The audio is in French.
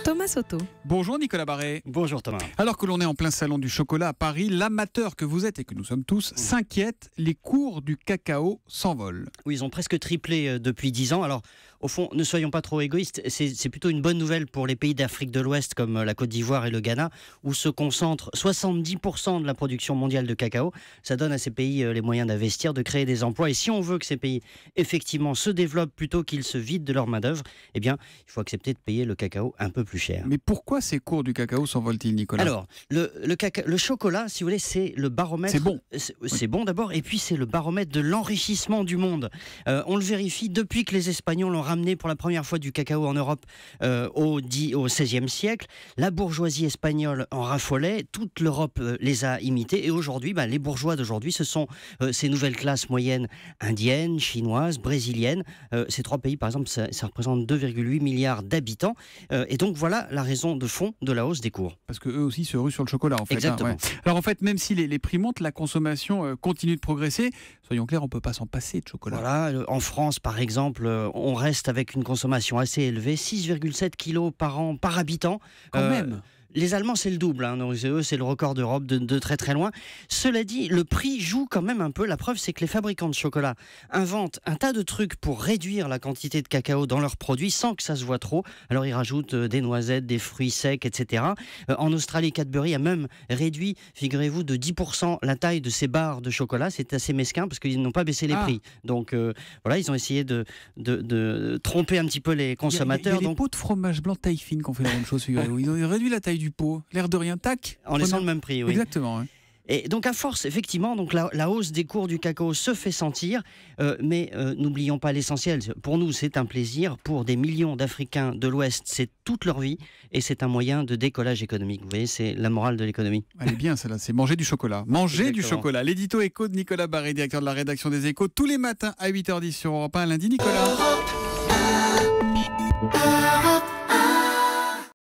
Thomas Soto. Bonjour Nicolas Barré. Bonjour Thomas. Alors que l'on est en plein salon du chocolat à Paris, l'amateur que vous êtes et que nous sommes tous s'inquiète, les cours du cacao s'envolent. Oui, ils ont presque triplé depuis 10 ans. Alors, au fond, ne soyons pas trop égoïstes, c'est plutôt une bonne nouvelle pour les pays d'Afrique de l'Ouest comme la Côte d'Ivoire et le Ghana, où se concentre 70% de la production mondiale de cacao. Ça donne à ces pays les moyens d'investir, de créer des emplois. Et si on veut que ces pays, effectivement, se développent plutôt qu'ils se vident de leur main-d'œuvre, eh bien, il faut accepter de payer le cacao un peu plus cher. Mais pourquoi ces cours du cacao s'envolent-ils, Nicolas? Alors, le chocolat, si vous voulez, c'est le baromètre. C'est bon. C'est bon d'abord, et puis c'est le baromètre de l'enrichissement du monde. On le vérifie depuis que les Espagnols ont ramené pour la première fois du cacao en Europe au XVIe siècle. La bourgeoisie espagnole en raffolait, toute l'Europe les a imités, et aujourd'hui, les bourgeois d'aujourd'hui, ce sont ces nouvelles classes moyennes indiennes, chinoises, brésiliennes. Ces trois pays, par exemple, ça représente 2,8 milliards d'habitants, et donc voilà la raison de fond de la hausse des cours. Parce qu'eux aussi se ruent sur le chocolat, en fait. Exactement. Hein, ouais. Alors en fait, même si les prix montent, la consommation continue de progresser. Soyons clairs, on ne peut pas s'en passer de chocolat. Voilà, en France, par exemple, on reste avec une consommation assez élevée, 6,7 kilos par an par habitant. Quand même. Les Allemands, c'est le double. Donc eux, c'est le record d'Europe de très très loin. Cela dit, le prix joue quand même un peu. La preuve, c'est que les fabricants de chocolat inventent un tas de trucs pour réduire la quantité de cacao dans leurs produits sans que ça se voit trop. Alors ils rajoutent des noisettes, des fruits secs, etc. En Australie, Cadbury a même réduit, figurez-vous, de 10% la taille de ces barres de chocolat. C'est assez mesquin parce qu'ils n'ont pas baissé les prix. Donc voilà, ils ont essayé de tromper un petit peu les consommateurs. Il y a les pots de fromage blanc taille fine qui ont fait la même chose. Ils ont réduit la taille du pot, l'air de rien, tac. En laissant le même prix, oui. Exactement. Ouais. Et donc à force, effectivement, donc la hausse des cours du cacao se fait sentir, mais n'oublions pas l'essentiel. Pour nous, c'est un plaisir. Pour des millions d'Africains de l'Ouest, c'est toute leur vie, et c'est un moyen de décollage économique. Vous voyez, c'est la morale de l'économie. Elle est bien, celle-là, c'est manger du chocolat. Manger du chocolat. L'édito éco de Nicolas Barré, directeur de la rédaction des Échos, tous les matins à 8h10 sur Europe 1. Lundi, Nicolas.